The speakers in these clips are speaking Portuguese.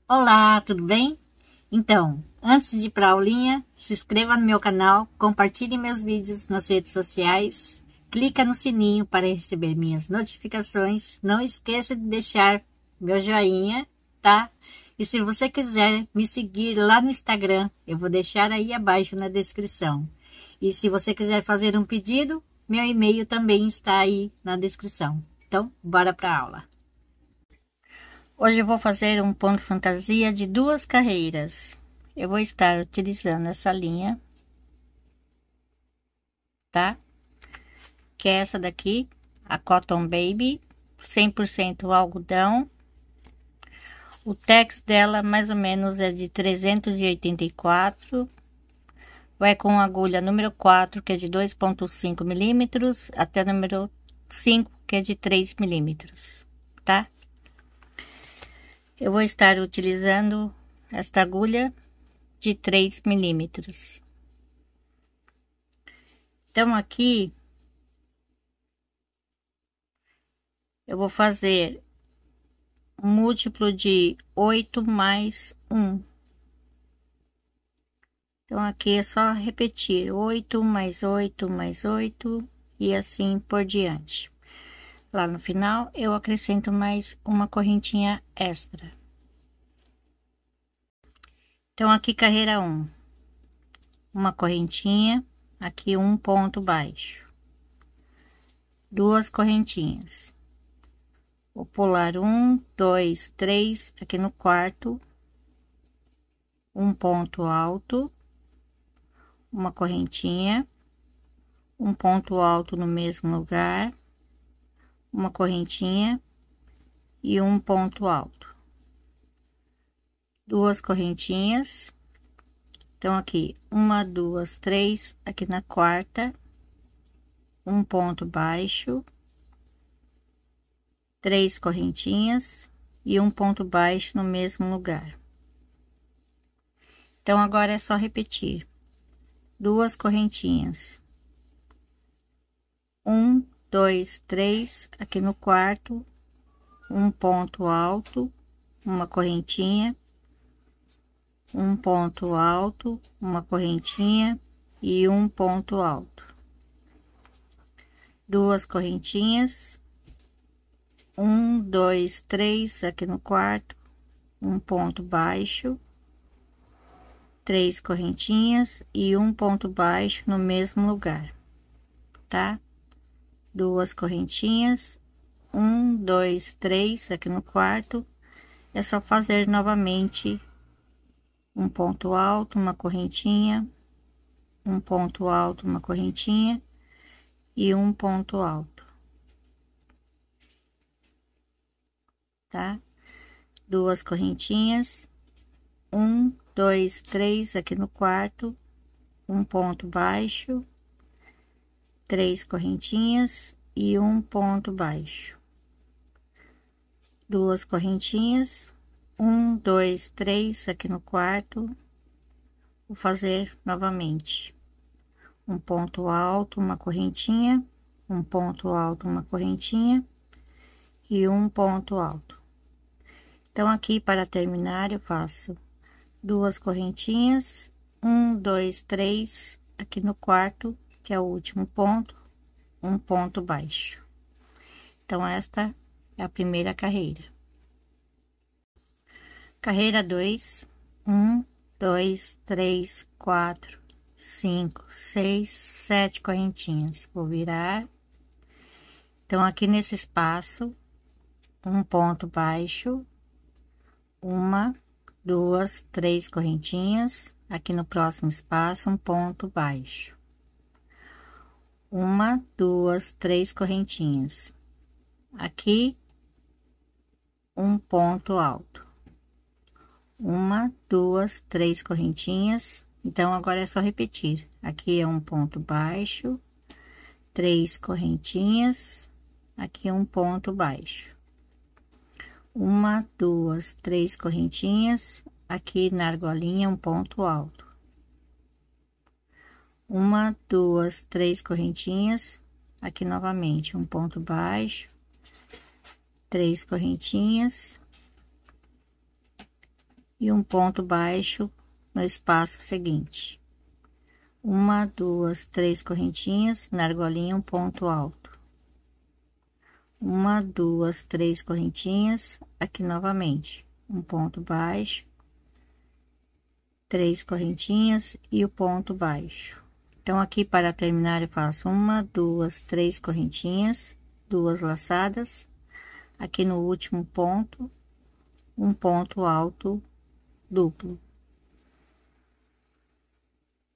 Olá, tudo bem? Então, antes de ir para a aulinha, se inscreva no meu canal, compartilhe meus vídeos nas redes sociais, clica no sininho para receber minhas notificações, não esqueça de deixar meu joinha, tá? E se você quiser me seguir lá no Instagram, eu vou deixar aí abaixo na descrição. E se você quiser fazer um pedido, meu e-mail também está aí na descrição. Então, bora para a aula. Hoje eu vou fazer um ponto fantasia de 2 carreiras. Eu vou estar utilizando essa linha, tá? Que é essa daqui, a Cotton Baby, 100% algodão. O tex dela mais ou menos é de 384. Vai com agulha número 4, que é de 2,5 milímetros, até número 5, que é de 3 milímetros, tá? Eu vou estar utilizando esta agulha de 3 milímetros. Então, aqui eu vou fazer um múltiplo de 8 mais 1. Então, aqui é só repetir 8 mais 8 mais 8 e assim por diante. Lá no final, eu acrescento mais uma correntinha extra. Então, aqui carreira 1, uma correntinha, aqui um ponto baixo, 2 correntinhas. Vou pular 1, 2, 3 aqui no quarto, um ponto alto, uma correntinha, um ponto alto no mesmo lugar, uma correntinha e um ponto alto, 2 correntinhas. Então, aqui, 1, 2, 3 aqui na quarta, um ponto baixo, 3 correntinhas e um ponto baixo no mesmo lugar. Então, agora é só repetir 2 correntinhas, 1, 2, 3 aqui no quarto, um ponto alto, uma correntinha, um ponto alto, uma correntinha e um ponto alto, 2 correntinhas, 1, 2, 3 aqui no quarto, um ponto baixo, 3 correntinhas e um ponto baixo no mesmo lugar, tá? 2 correntinhas, 1, 2, 3 aqui no quarto, é só fazer novamente um ponto alto, uma correntinha, um ponto alto, uma correntinha e um ponto alto, tá? 2 correntinhas, 1, 2, 3 aqui no quarto, um ponto baixo, 3 correntinhas e um ponto baixo, 2 correntinhas, 1, 2, 3 aqui no quarto. Vou fazer novamente um ponto alto, uma correntinha, um ponto alto, uma correntinha e um ponto alto. Então, aqui para terminar, eu faço 2 correntinhas, 1, 2, 3 aqui no quarto, que é o último ponto, um ponto baixo. Então, esta é a primeira carreira. Carreira 2, 1, 2, 3, 4, 5, 6, 7 correntinhas. Vou virar. Então, aqui nesse espaço, um ponto baixo, 1, 2, 3 correntinhas. Aqui no próximo espaço, um ponto baixo, 1, 2, 3 correntinhas. Aqui, um ponto alto, 1, 2, 3 correntinhas. Então, agora é só repetir. Aqui é um ponto baixo, 3 correntinhas, aqui um ponto baixo, 1, 2, 3 correntinhas, aqui na argolinha um ponto alto, 1, 2, 3 correntinhas, aqui novamente um ponto baixo, 3 correntinhas, e um ponto baixo no espaço seguinte. 1, 2, 3 correntinhas na argolinha, um ponto alto. 1, 2, 3 correntinhas aqui novamente, um ponto baixo, 3 correntinhas e o ponto baixo. Então, aqui para terminar, eu faço 1, 2, 3 correntinhas, 2 laçadas, aqui no último ponto, um ponto alto duplo,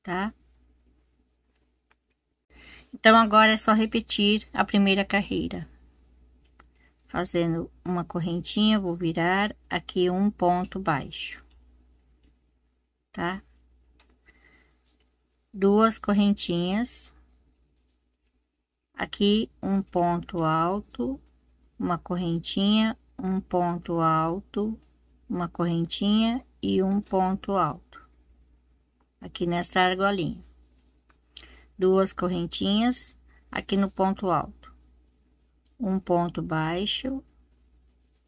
tá? Então, agora é só repetir a primeira carreira. Fazendo uma correntinha, vou virar aqui um ponto baixo, tá? 2 correntinhas, aqui um ponto alto, uma correntinha, um ponto alto, uma correntinha e um ponto alto, aqui nessa argolinha. 2 correntinhas, aqui no ponto alto, um ponto baixo,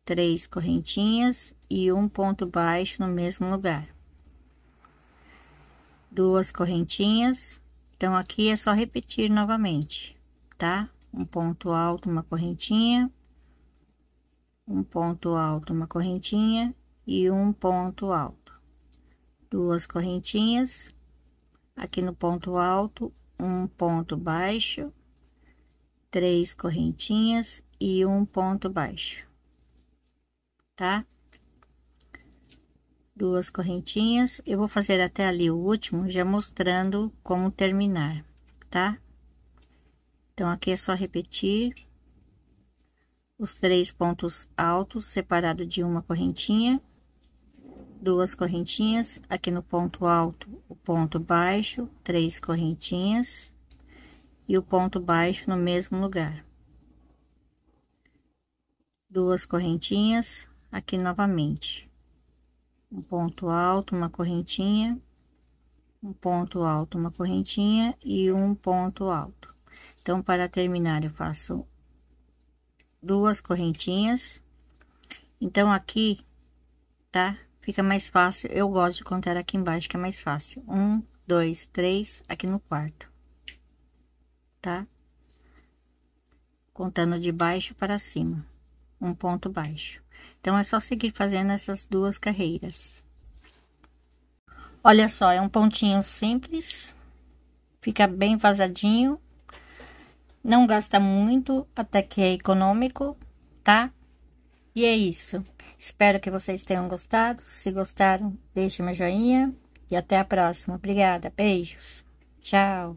3 correntinhas e um ponto baixo no mesmo lugar. 2 correntinhas, então aqui é só repetir novamente, tá? Um ponto alto, uma correntinha, um ponto alto, uma correntinha e um ponto alto. 2 correntinhas, aqui no ponto alto, um ponto baixo, 3 correntinhas e um ponto baixo, tá? 2 correntinhas, eu vou fazer até ali o último, já mostrando como terminar, tá? Então, aqui é só repetir os 3 pontos altos, separado de uma correntinha, 2 correntinhas, aqui no ponto alto, o ponto baixo, 3 correntinhas e o ponto baixo no mesmo lugar. 2 correntinhas, aqui novamente. Um ponto alto, uma correntinha, um ponto alto, uma correntinha e um ponto alto. Então, para terminar, eu faço 2 correntinhas. Então, aqui, tá? Fica mais fácil. Eu gosto de contar aqui embaixo, que é mais fácil. 1, 2, 3, aqui no quarto, tá? Contando de baixo para cima, um ponto baixo. Então, é só seguir fazendo essas 2 carreiras. Olha só, é um pontinho simples, fica bem vazadinho, não gasta muito, até que é econômico, tá? E é isso. Espero que vocês tenham gostado. Se gostaram, deixe meu joinha e até a próxima. Obrigada, beijos, tchau.